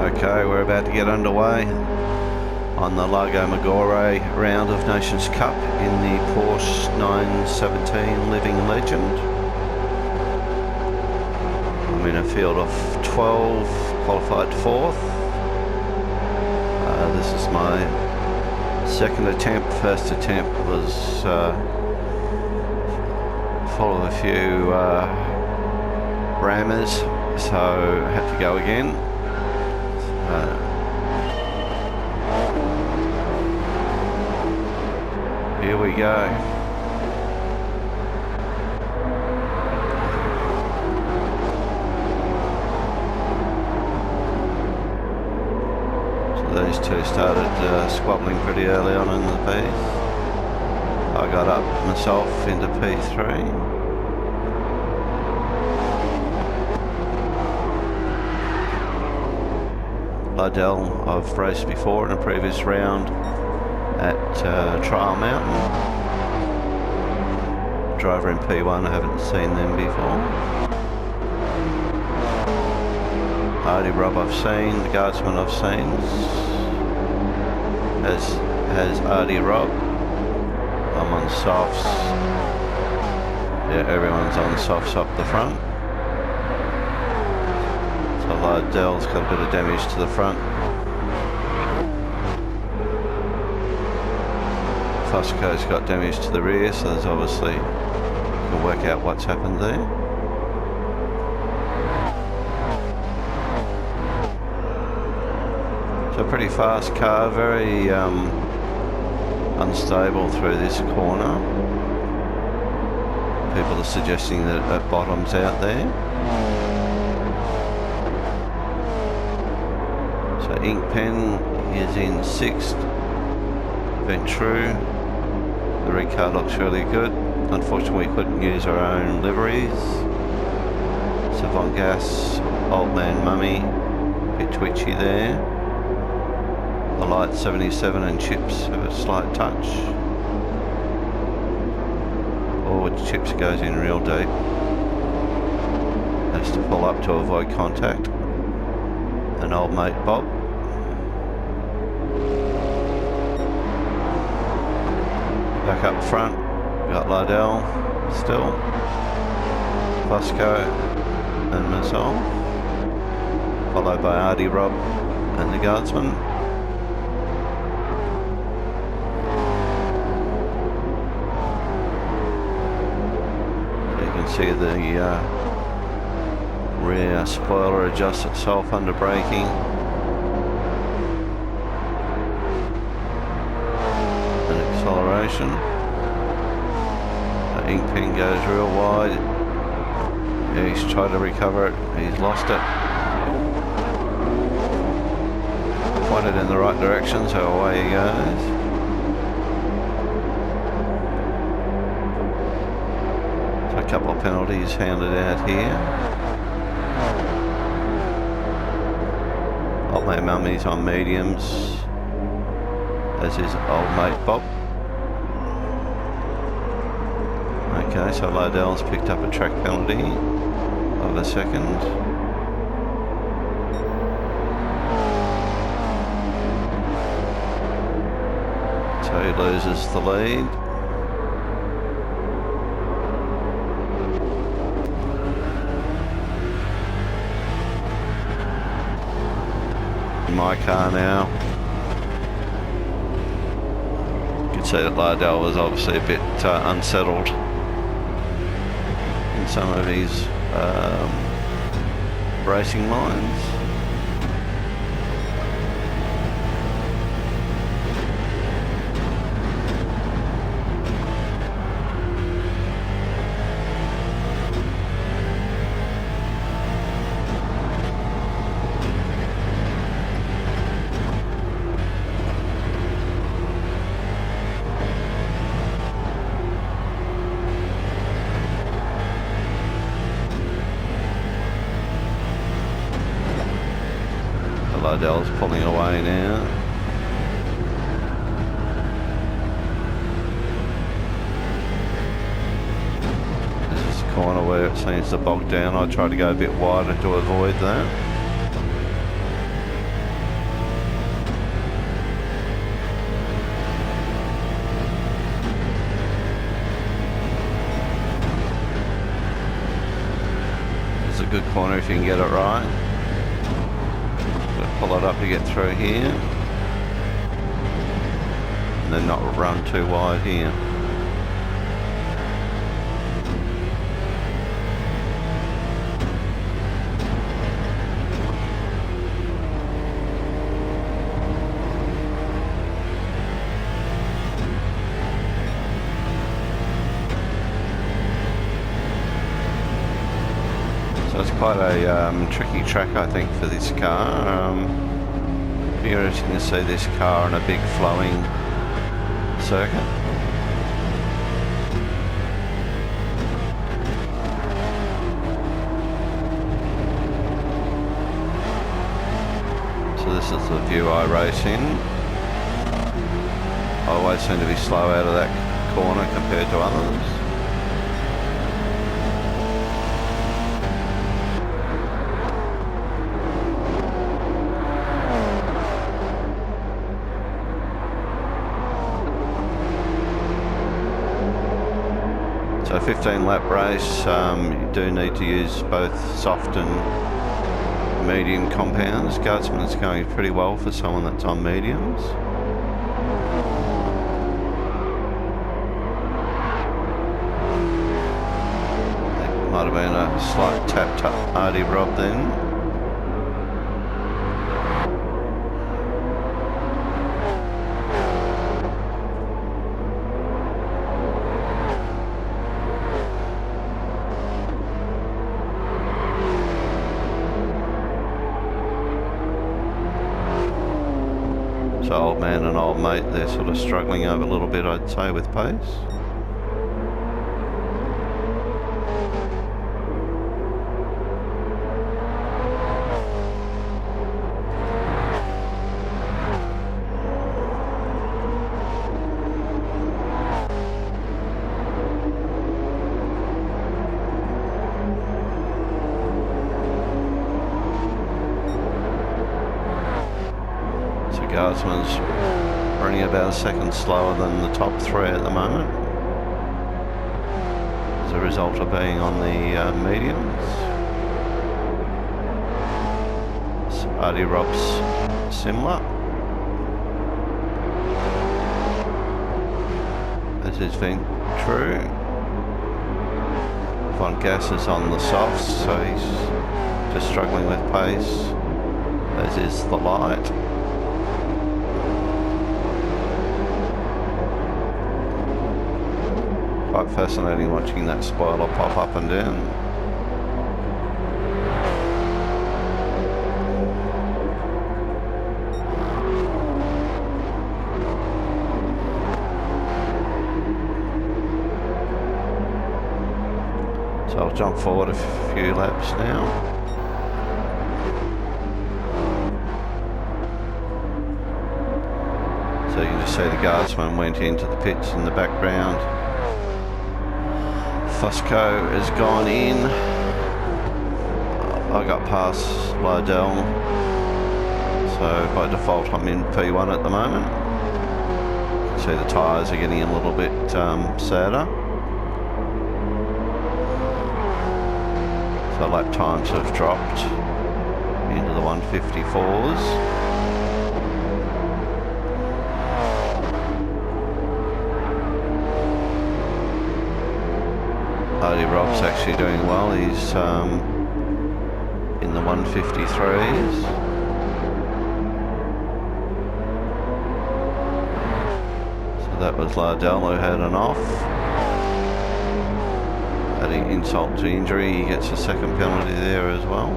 Okay, we're about to get underway on the Lago Maggiore round of Nations Cup in the Porsche 917 Living Legend. I'm in a field of 12, qualified 4th. This is my second attempt. First attempt was full of a few rammers, so I had to go again. Here we go. So these two started squabbling pretty early on in the piece. I got up myself into P3. Lago, I've raced before in a previous round at Trial Mountain. Driver in P1, I haven't seen them before. Hardy Rob I've seen, the Guardsman I've seen, has Hardy Rob. I'm on softs. Yeah, everyone's on softs up the front. So Lago's got a bit of damage to the front. Fusco's got damage to the rear, so there's obviously, you can work out what's happened there. So pretty fast car, very unstable through this corner. People are suggesting that it bottoms out there. So Ink Pen is in 6th. Been true. The red car looks really good. Unfortunately, we couldn't use our own liveries. Savant Gas, Old Man Mummy, a bit twitchy there. The Light 77 and Chips have a slight touch. Forward Chips goes in real deep. Has to pull up to avoid contact. And Old Mate Bob. Back up front, we got Lago still, Fusco and myself, followed by Hardy Rob and the Guardsman. So you can see the rear spoiler adjusts itself under braking. Acceleration. The Ink Pen goes real wide. Yeah, he's tried to recover it. He's lost it. Pointed in the right direction, so away he goes. So a couple of penalties handed out here. Old Mate Mummy's on mediums, as is Old Mate Bob. Okay, so Lago's picked up a track penalty of a second. So he loses the lead. In my car now. You can see that Lago was obviously a bit unsettled in some of his racing lines. Lago's pulling away now. This is the corner where it seems to bog down. I try to go a bit wider to avoid that. corner if you can get it right. Just pull it up to get through here. And then not run too wide here. So it's quite a tricky track, I think, for this car. It'll be interesting to see this car on a big flowing circuit. So this is the view I race in. I always seem to be slow out of that corner compared to others. So 15 lap race, you do need to use both soft and medium compounds. Guardsman's going pretty well for someone that's on mediums. That might have been a slight tap to Artie Rob then. So old man and old mate, they're sort of struggling over a little bit, I'd say, with pace. Guardsman's running about a second slower than the top three at the moment, as a result of being on the mediums. So Artie Rob's similar, as has been true. Von Gas is on the softs, so he's just struggling with pace, as is the light. Quite fascinating watching that spoiler pop up and down. So I'll jump forward a few laps now. So you can just see the guardsman went into the pits in the background. Fusco has gone in. I got past Liddell, so by default I'm in P1 at the moment. You can see the tyres are getting a little bit sadder. So lap times have dropped into the 154s. Artie Rob's actually doing well. He's in the 153s. So that was Liddell who had an off. Adding insult to injury, he gets a second penalty there as well.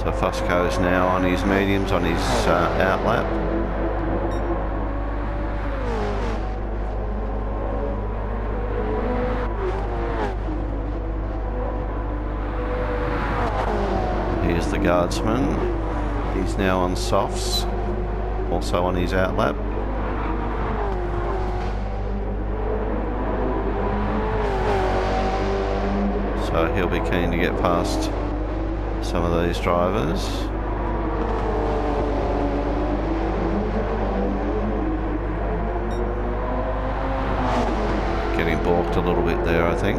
So Fusco is now on his mediums, on his out lap. Here's the guardsman. He's now on softs, also on his out lap. So he'll be keen to get past some of these drivers. been balked a little bit there, I think.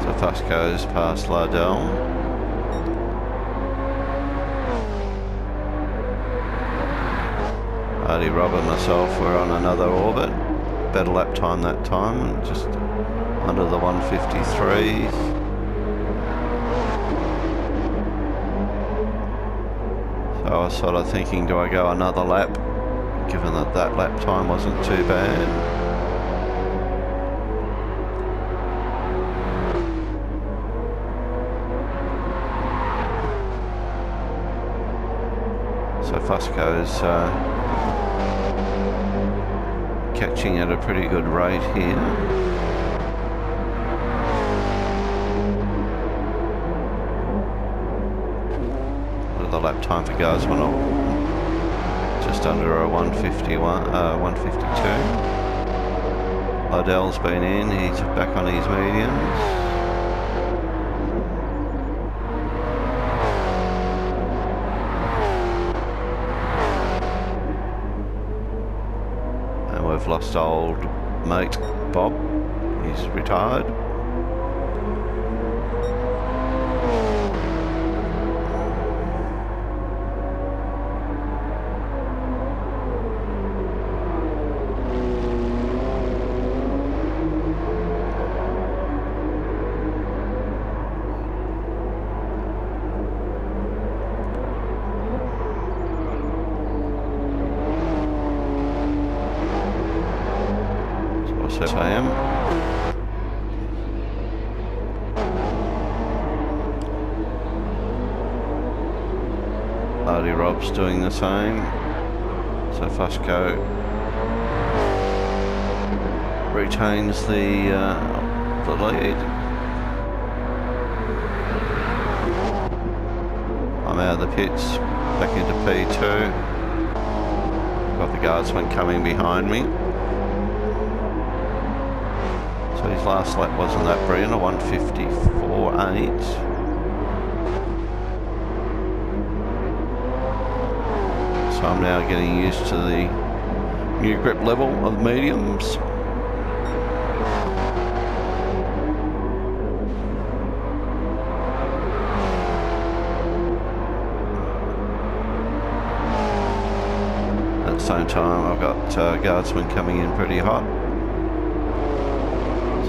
So Fuss goes past Lago. Rob and myself were on another orbit. Better lap time that time, just under the 153s. So I was sort of thinking, do I go another lap, given that that lap time wasn't too bad. So Fusco's catching at a pretty good rate here. What are the lap time for Guardsman? Just under a 152. Liddell's been in, he's back on his mediums. We've lost old mate Bob, he's retired. I am. Hardy Rob's doing the same. So Fusco retains the lead. I'm out of the pits, back into P2. Got the Guardsman coming behind me. So his last lap wasn't that brilliant, a 154.8. So I'm now getting used to the new grip level of mediums. At the same time, I've got Guardsman coming in pretty hot.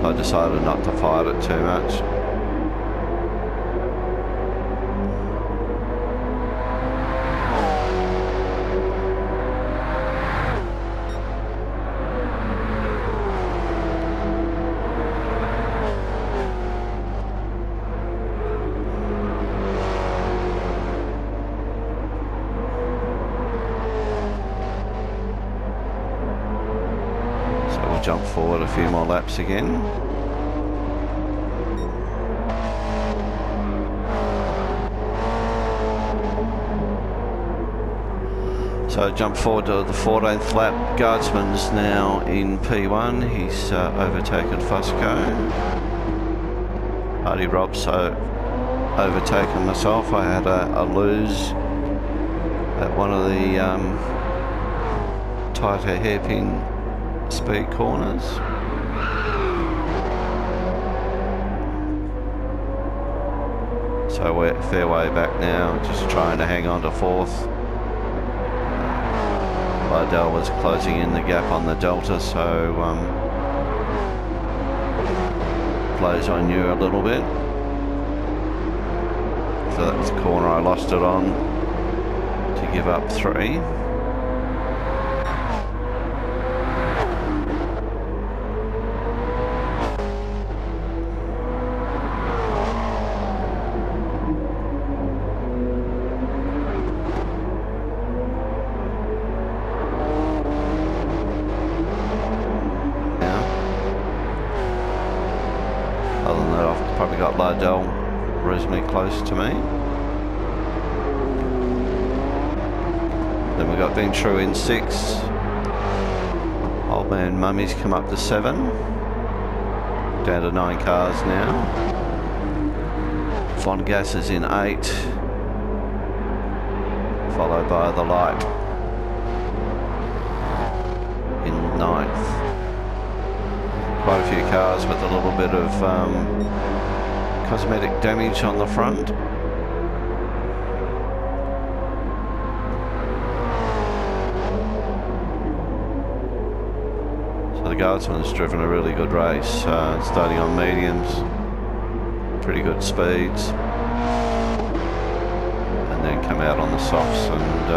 So I decided not to fight it too much. Jump forward a few more laps again. So jump forward to the 14th lap. Guardsman's now in P1. He's overtaken Fusco. Hardy Rob's overtaken myself. I had a lose at one of the tighter hairpin speed corners. So we're a fair way back now, just trying to hang on to fourth. Liddell was closing in the gap on the Delta, so blows on you a little bit. So that was the corner I lost it on to give up 3. Probably got Liddell reasonably close to me. Then we've got Ventrue in 6. Old And Mummy's come up to 7. Down to 9 cars now. Von Gas is in 8. Followed by the Light in 9th. Quite a few cars with a little bit of cosmetic damage on the front. So the Guardsman's driven a really good race, starting on mediums, pretty good speeds, and then come out on the softs and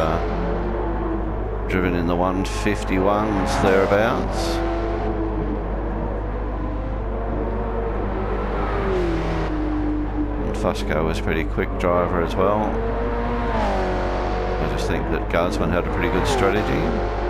driven in the 151s thereabouts. Fusco was a pretty quick driver as well. I just think that Guardsman had a pretty good strategy.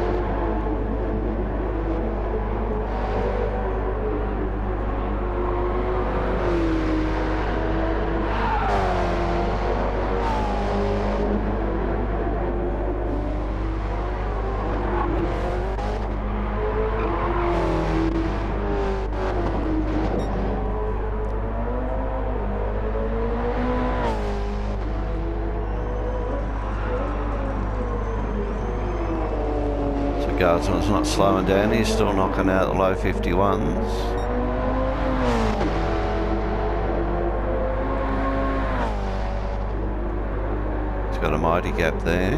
Guardsman's not slowing down, he's still knocking out the low 51s. He's got a mighty gap there.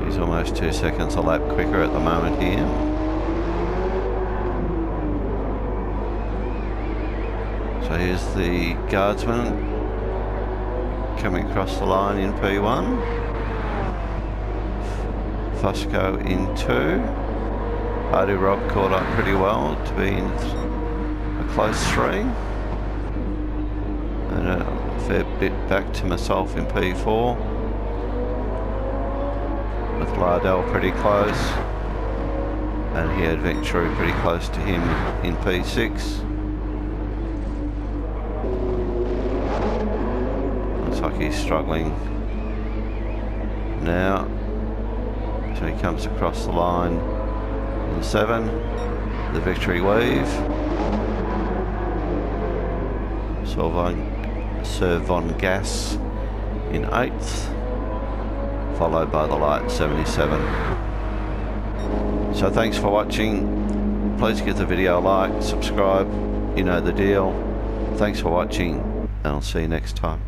He's almost 2 seconds a lap quicker at the moment here. So here's the Guardsman coming across the line in P1. Fusco in 2. Hardy Rob caught up pretty well to be in a close 3. And a fair bit back to myself in P4. With Lardell pretty close. And he had Venturi pretty close to him in P6. Like he's struggling now, so he comes across the line in 7, the victory wave. Sir Von Gas in 8th, followed by the Light 77. So thanks for watching. Please give the video a like, subscribe, you know the deal. Thanks for watching, and I'll see you next time.